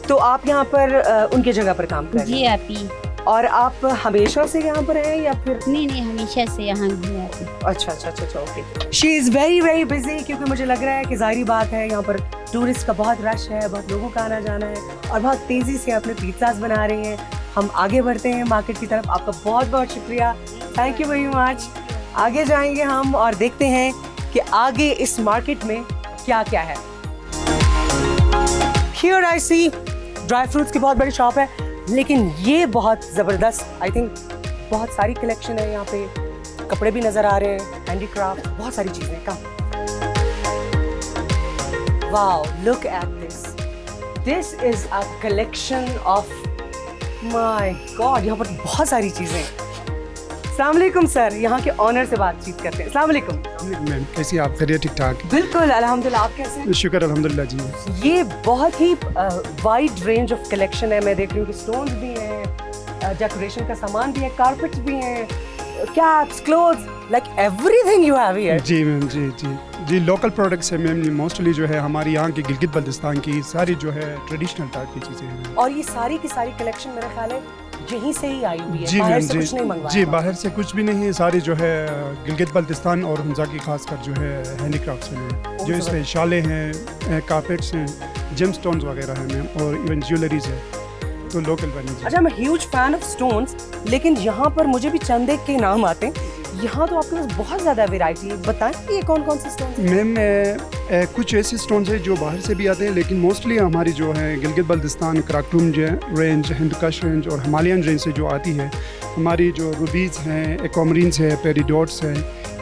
तो आप यहाँ पर उनके जगह पर काम कर रही जी हैं? आप ही। और आप हमेशा से यहाँ पर हैं या फिर? नहीं हमेशा से यहाँ हैं आप। अच्छा, okay. She is very very busy, क्योंकि मुझे लग रहा है कि जाहिर बात है यहाँ पर टूरिस्ट का बहुत रश है, बहुत लोगों का आना जाना है और बहुत तेज़ी से अपने पिज़्ज़ास बना रही हैं। हम आगे बढ़ते हैं मार्केट की तरफ। आपका बहुत बहुत शुक्रिया, थैंक यू वेरी मच। आगे जाएंगे हम और देखते हैं कि आगे इस मार्केट में क्या क्या है। Here I see dry fruits की बहुत बड़ी शॉप है, लेकिन ये बहुत ज़बरदस्त, आई थिंक बहुत सारी कलेक्शन है यहाँ पे। कपड़े भी नज़र आ रहे हैं, हैंडीक्राफ्ट, बहुत सारी चीज़ें। Come wow, look at this, this is a collection of, my god, यहाँ पर बहुत सारी चीज़ें हैं। अस्सलाम वालेकुम सर, यहाँ के ऑनर से बातचीत करते हैं। अस्सलाम वालेकुम। मैम कैसी आप? खैरियत? ठीक ठाक? बिल्कुल अल्हम्दुलिल्लाह, आप कैसे हैं? शुक्र अल्हम्दुलिल्लाह जी। ये बहुत ही वाइड रेंज ऑफ कलेक्शन है। मैं देख रही हूँ कि स्टोन्स भी हैं, डेकोरेशन का सामान भी है, कारपेट्स भी हैं, caps, clothes, like everything you have here. जी मैम, जी लोकल प्रोडक्ट्स है मैम। मोस्टली जो है हमारी यहाँ की गिलगित बल्तिस्तान की सारी जो है ट्रेडिशनल टाइप की चीज़ें हैं। और ये सारी की सारी कलेक्शन मेरा ख्याल है यहीं से ही आई हुई है, जी बाहर मैम, से कुछ नहीं मंगवाया। जी बाहर से कुछ भी नहीं है। सारी जो है गिलगित बल्तिस्तान और हमजा की खासकर जो है हैंडीक्राफ्ट्स हैं, जो इसमें शाले हैं, कारपेट्स हैं, जेम स्टोन्स वगैरह हैं मैम, और इवन ज्वेलरीज है, तो लोकल बनी। अच्छा, मैं ह्यूज फैन ऑफ स्टोन्स, लेकिन यहाँ पर मुझे भी चंद एक के नाम आते हैं। यहाँ तो आपके पास बहुत ज़्यादा वैरायटी है, बताएं कि ये कौन कौन से स्टोन्स हैं? मैम कुछ ऐसे स्टोन्स हैं जो बाहर से भी आते हैं, लेकिन मोस्टली हमारी जो है गिलगित बल्तिस्तान कराकटूम रेंज, हिंदुकश रेंज और हिमालयन रेंज से जो आती है, हमारी जो रूबीज़ हैं, एक्वामरीन्स है, पेरिडोट्स है,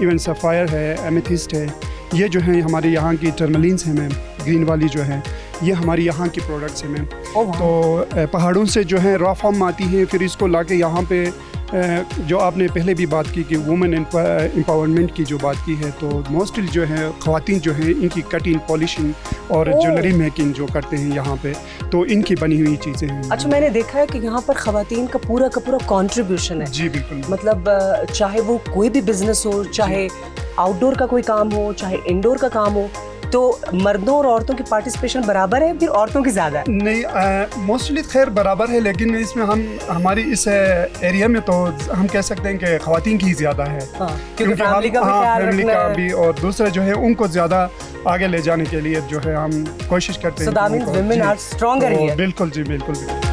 इवन सफ़ायर है, एमेथिस्ट है, ये जो हैं हमारे यहाँ की टर्मलिन्स हैं मैम, ग्रीन वाली जो है, ये हमारी यहाँ की प्रोडक्ट्स हैं मैम। तो पहाड़ों से जो है रॉ फॉर्म आती हैं, फिर इसको लाके यहाँ पे जो आपने पहले भी बात की कि वुमेन एम्पावरमेंट की जो बात की है, तो मोस्टली जो है ख़वातीन जो है इनकी कटिंग, पॉलिशिंग और ज्वेलरी मेकिंग जो करते हैं यहाँ पे, तो इनकी बनी हुई चीज़ें हैं। अच्छा, मैंने देखा है कि यहाँ पर ख़वातीन का पूरा कंट्रीब्यूशन है। जी बिल्कुल। मतलब चाहे वो कोई भी बिजनेस हो, चाहे आउटडोर का कोई काम हो, चाहे इंडोर का काम हो, तो मर्दों और औरतों की पार्टिसिपेशन बराबर है, फिर औरतों की ज़्यादा है? नहीं, मोस्टली खैर बराबर है, लेकिन इसमें हमारी इस एरिया में तो हम कह सकते हैं कि ख़वातीन की ज़्यादा है। हाँ, क्योंकि फैमिली का भी ख्याल फैमिली रखना का है। भी, और दूसरा जो है उनको ज़्यादा आगे ले जाने के लिए जो है हम कोशिश करते हैं। So that means women are stronger here. बिल्कुल जी, बिल्कुल।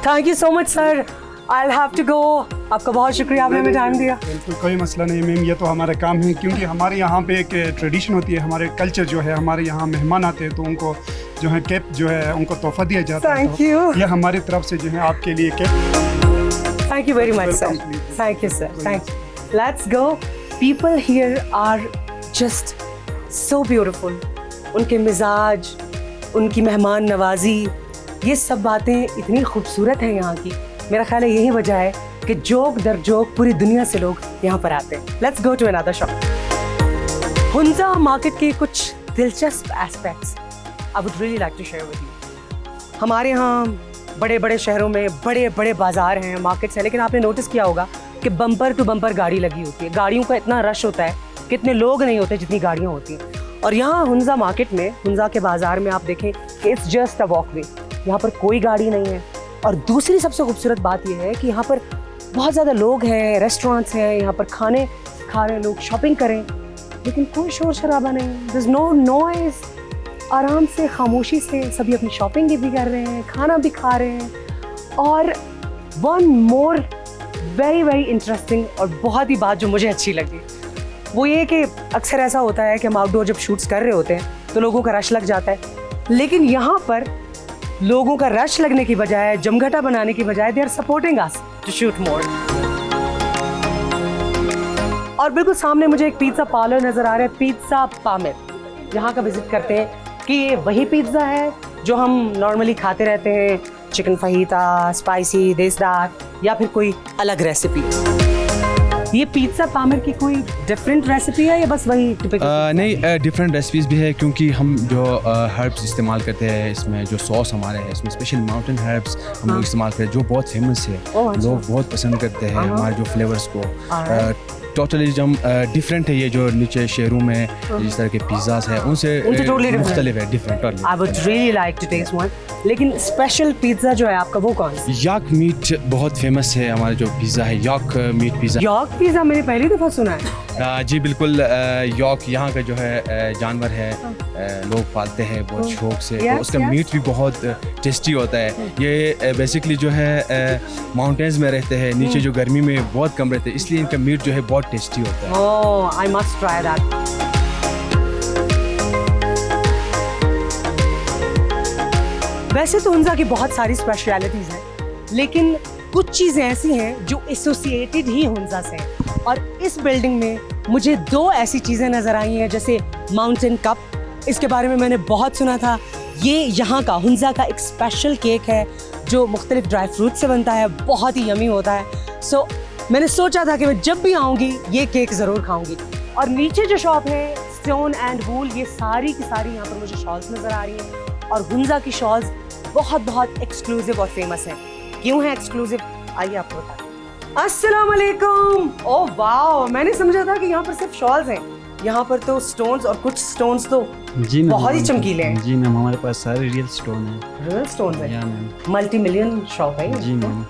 Thank you so much sir, I have to go. आपका बहुत शुक्रिया, आपने हमें टाइम दिया। बिल्कुल कोई मसला नहीं मैम, ये तो हमारा काम है, क्योंकि हमारे यहाँ पे एक ट्रेडिशन होती है, हमारे कल्चर जो है, हमारे यहाँ मेहमान आते हैं तो उनको जो है कैप जो है उनको तोहफा दिया जाता है। Thank you. ये हमारी तरफ से जो है आपके लिए cap. Thank you very much sir, thank you sir, thank you. Let's go. People here are just so beautiful. उनके मिजाज, उनकी मेहमान नवाजी, ये सब बातें इतनी खूबसूरत हैं यहाँ की। मेरा ख्याल है यही वजह है कि जोक दर जोक पूरी दुनिया से लोग यहाँ पर आते हैं। Let's go to another shop. Hunza market के कुछ दिलचस्प aspects I would really like to share with you. हमारे यहाँ बड़े बड़े शहरों में बड़े बड़े बाजार हैं, मार्केट्स हैं, लेकिन आपने नोटिस किया होगा कि बम्पर टू बम्पर गाड़ी लगी होती है। गाड़ियों का इतना रश होता है कि इतने लोग नहीं होते जितनी गाड़ियाँ होती हैं। और यहाँ हुंजा मार्केट में, हुंजा के बाज़ार में आप देखें कि इट्स जस्ट अ वॉकवे, यहाँ पर कोई गाड़ी नहीं है। और दूसरी सबसे खूबसूरत बात यह है कि यहाँ पर बहुत ज़्यादा लोग हैं, रेस्टोरेंट्स हैं, यहाँ पर खाने खा रहे हैं लोग, शॉपिंग करें, लेकिन कोई शोर शराबा नहीं, देयर इज़ नो नॉइज़। आराम से, खामोशी से सभी अपनी शॉपिंग भी कर रहे हैं, खाना भी खा रहे हैं। और one more very very interesting और बहुत ही बात जो मुझे अच्छी लगी वो ये कि अक्सर ऐसा होता है कि हम आउटडोर जब शूट्स कर रहे होते हैं तो लोगों का रश लग जाता है, लेकिन यहाँ पर लोगों का रश लगने की बजाय, जमघटा बनाने की बजाय, they are supporting us to shoot more. और बिल्कुल सामने मुझे एक पिज़्ज़ा पार्लर नज़र आ रहा है, पिज़्ज़ा पामिर। यहाँ का विजिट करते हैं कि ये वही पिज़्ज़ा है जो हम नॉर्मली खाते रहते हैं, चिकन फहीता, स्पाइसी, देसदार, या फिर कोई अलग रेसिपी। ये पिज़्ज़ा पामिर की कोई डिफरेंट रेसिपी है या बस वही टिपिकल? नहीं, डिफरेंट रेसिपीज़ भी है, क्योंकि हम जो हर्ब्स इस्तेमाल करते हैं इसमें, जो सॉस हमारे है इसमें स्पेशल माउंटेन हर्ब्स हम लोग इस्तेमाल करते हैं जो बहुत फेमस है। अच्छा। लोग बहुत पसंद करते हैं हमारे जो फ्लेवर्स को। टोटली जम डिफरेंट है ये जो नीचे शहरों में जिस तरह के पिज़्ज़ास हैं उनसे totally मुख्तलिफ है, different. I would really like to taste one. लेकिन स्पेशल पिज़्ज़ा जो है आपका वो कौन सा? यॉक मीट बहुत फेमस है हमारा जो पिज़्ज़ा है, yak meat pizza. Yak pizza मैंने पहली दफ़ा सुना है। जी बिल्कुल, यॉक यहाँ का जो है जानवर है, लोग पालते हैं बहुत शौक से। तो उसका मीट भी बहुत टेस्टी होता है। ये बेसिकली जो है माउंटेन्स में रहते हैं, नीचे जो गर्मी में बहुत कम रहते हैं, इसलिए इनका मीट जो है बहुत टेस्टी होता है। Oh, I must try that. वैसे तो हुंजा की बहुत सारी स्पेशलिटीज़ हैं, लेकिन कुछ चीज़ें ऐसी हैं जो एसोसिएटेड ही हुंजा से हैं। और इस बिल्डिंग में मुझे 2 ऐसी चीज़ें नज़र आई हैं, जैसे माउंटेन कप, इसके बारे में मैंने बहुत सुना था। ये यहाँ का हुंजा का एक स्पेशल केक है जो मुख्तलिफ ड्राई फ्रूट से बनता है, बहुत ही यमी होता है। सो मैंने सोचा था कि मैं जब भी आऊँगी ये केक ज़रूर खाऊँगी। और नीचे जो शॉप है स्टोन एंड वूल, ये सारी की सारी यहाँ पर मुझे शॉल्स नज़र आ रही हैं। और हुंजा की शॉल्स बहुत बहुत एक्सक्लूसिव और फेमस हैं। क्यों है एक्सक्लूसिव, आइए आपको बताते हैं। अस्सलाम वालेकुम। ओह वाह, मैंने समझा था कि यहाँ पर सिर्फ शॉल्स हैं। यहाँ पर तो स्टोन्स, और कुछ स्टोन्स तो जी मैम, बहुत ही चमकीले हैं। जी मैम, हमारे पास सारे रियल स्टोन है। रियल स्टोन्स या हैं, मैम। मल्टी मिलियन शॉप है। जी मैम।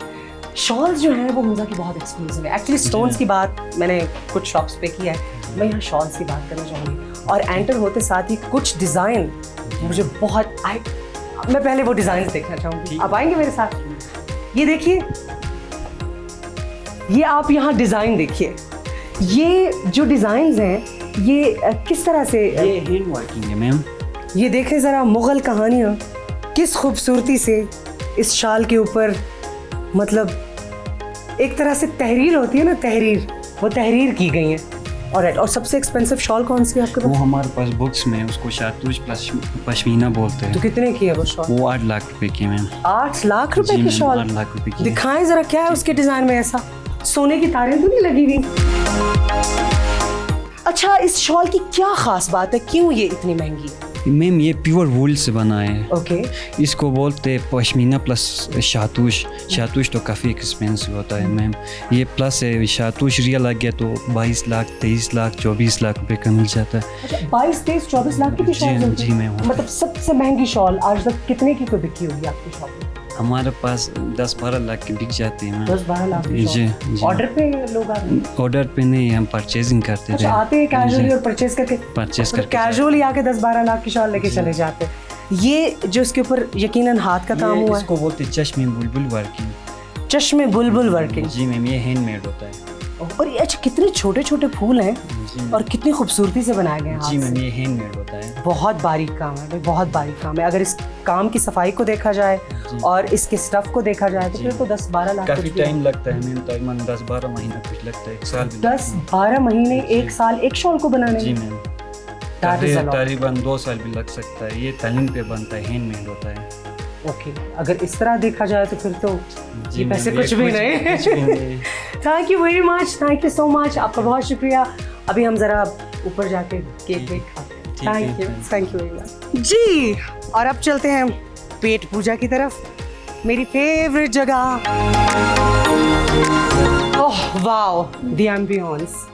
शॉल्स जो हैं वो हुंजा की बहुत एक्सक्लूसिव है। एक्चुअली स्टोन्स की बात मैंने कुछ शॉप्स पे की है, मैं यहाँ शॉल्स की बात करना चाहूँगी। और एंटर होते साथ ही कुछ डिज़ाइन मुझे बहुत मैं पहले वो डिज़ाइन देखना चाहूँगी। आप आएंगे मेरे साथ? ये देखिए, ये आप यहाँ डिज़ाइन देखिए। ये जो डिज़ाइंस हैं ये किस तरह से, ये हैंड वर्किंग है मैम। ये देखें ज़रा, मुग़ल कहानियाँ किस खूबसूरती से इस शाल के ऊपर, मतलब एक तरह से तहरीर होती है ना, तहरीर, वो तहरीर की गई है। और सबसे एक्सपेंसिव शॉल कौन सी है आपके वो पास? हमारे पास बुक्स में उसको शातूज प्लस पश्मीना बोलते तो हैं। कितने की है वो शॉल? वो 8 लाख रुपए की मैम। 8 लाख रुपए जी की मैम, शॉल? 8 लाख रुपए की। दिखाएं ज़रा, क्या है उसके डिज़ाइन में ऐसा? सोने की तारें तो नहीं लगी हुई? अच्छा, इस शॉल की क्या ख़ास बात है, क्यों ये इतनी महंगी है? मैम ये प्योर वूल से बना है। ओके। इसको बोलते हैं पश्मीना प्लस शातूश। शातूश तो काफ़ी एक्सपेंसिव होता है मैम। ये प्लस है, शातूश रियल आ गया तो 22 लाख, 23 लाख, 24 लाख रुपए का मिल जाता है। अच्छा, 22, 23, 24 लाख की भी शॉल जी, होती है? जी मैम। मतलब सबसे महंगी शॉल आज तक कितने की कोई बिकी होगी आपकी शॉप में? हमारे पास 10-12 लाख की बिक जाती है मैम। 10-12 लाख की जी, शॉल। जी। ऑर्डर पे लोग आते हैं? ऑर्डर पे नहीं, हम परचेजिंग करते अच्छा, थे। आते हैं कैजुअली और परचेज करके, परचेज करके कैजुअली आके 10-12 लाख की शॉल लेके चले जाते हैं। ये जो इसके ऊपर यकीनन हाथ का काम हुआ है, इसको बोलते हैं चश्मे बुलबुल वर्किंग। चश्मे बुलबुल वर्किंग। जी मैम, ये हैंडमेड होता है। और ये अच्छा, कितने छोटे छोटे फूल हैं जी और कितनी खूबसूरती से बनाए गए हैं जी हाथ मैम, से। ये हैंडमेड होता है। बहुत बारीक काम है भाई, बहुत बारीक काम है। अगर इस काम की सफाई को देखा जाए और इसके स्टफ को देखा जाए तो फिर तो 10-12 लाख काफ़ी कुछ भी टाइम लगता है मैम, तकरीबन 10-12 महीना कुछ लगता है, 1 साल भी। 10-12 महीने, 1 साल एक शॉल को बनाने जी में? Ma'am, That is a lot. तकरीबन 2 साल भी लग सकता है। ये तलीम पे बनता है, हैंडमेड होता है। ओके, अगर इस तरह देखा जाए तो फिर तो जी ये पैसे मैम, कुछ भी नहीं। कुछ भी नहीं। Thank you very much, thank you so much, आपका बहुत शुक्रिया। अभी हम जरा ऊपर जाके केक वेक खाते हैं। ठीक है, थैंक यू वेरी मच जी। और अब चलते हैं पेट पूजा की तरफ, मेरी फेवरेट जगह। ओह वाओ, द एम्बियंस,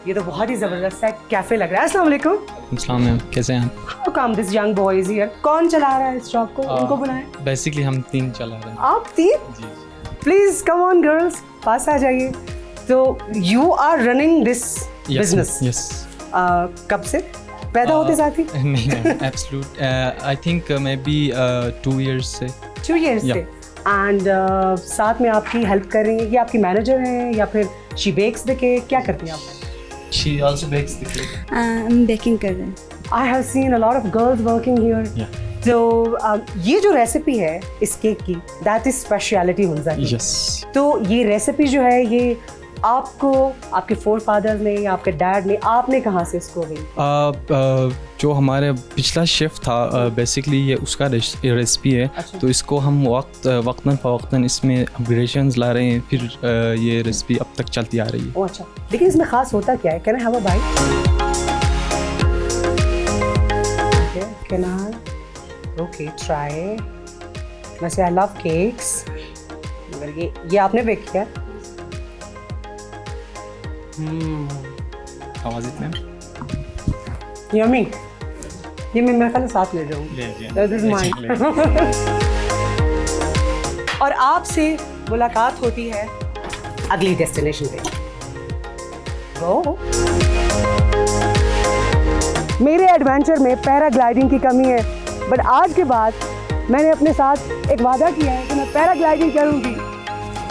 ये तो बहुत ही जबरदस्त है, कैफे लग रहा है। अस्सलाम वालेकुम। अस्सलाम मैम, कैसे हैं? How come this young boy is here? कौन चला रहा है इस शॉप को? उनको बुलाएं। बेसिकली हम 3 चला रहे हैं। आप 3? जी। प्लीज कम ऑन गर्ल्स, पास आ जाइए। तो you are running this business yes. कब से? पैदा होते साथ ही? नहीं ma'am, absolute I think maybe 2 years से। 2 years Yeah. से। एंड साथ में आपकी हेल्प कर रही है, ये आपकी मैनेजर हैं या फिर शी बेक्स द केक, क्या करती हैं आप? She also bakes the cake. हम बेकिंग कर रहे हैं। I have seen a lot of girls working here. तो ये जो रेसिपी है इस केक की, दैट इज स्पेशलिटी हुंजा की। यस। तो ये रेसिपी जो है ये आपको आपके फोर फादर्स ने या आपके डैड ने, आपने कहाँ से इसको गई? जो हमारे पिछला शेफ़ था बेसिकली ये उसका रेसिपी है। अच्छा। तो इसको हम वक्तन फ़वक्तन इसमें अपग्रेडेशंस ला रहे हैं, फिर ये रेसिपी अब तक चलती आ रही है। ओह अच्छा, लेकिन इसमें खास होता क्या है? Can I have a bite? Okay, can I? Okay, try. वैसे आई लव केक्स, मगर ये आपने बेक किया? आवाज़ इतने यम्मी। ये मैं मेरे ख्याल से साथ ले जाऊँगी। That is mine. और आपसे मुलाकात होती है अगली डेस्टिनेशन पे। गो। मेरे एडवेंचर में पैराग्लाइडिंग की कमी है, बट आज के बाद मैंने अपने साथ एक वादा किया है कि मैं पैराग्लाइडिंग करूँगी।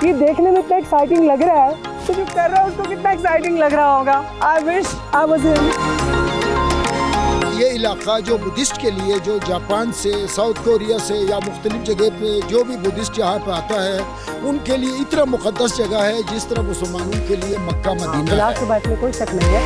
ये देखने में इतना एक्साइटिंग लग रहा है, तो जो कर रहा है उसको कितना एक्साइटिंग लग रहा होगा। I wish I was him. ये इलाका जो बुद्धिस्ट के लिए, जो जापान से, साउथ कोरिया से या मुख्तलिफ जगह पे जो भी बुद्धिस्ट यहाँ पे आता है, उनके लिए इतना मुक़द्दस जगह है जिस तरह मुसलमानों के लिए मक्का मदीना है। के बात में कोई शक नहीं है।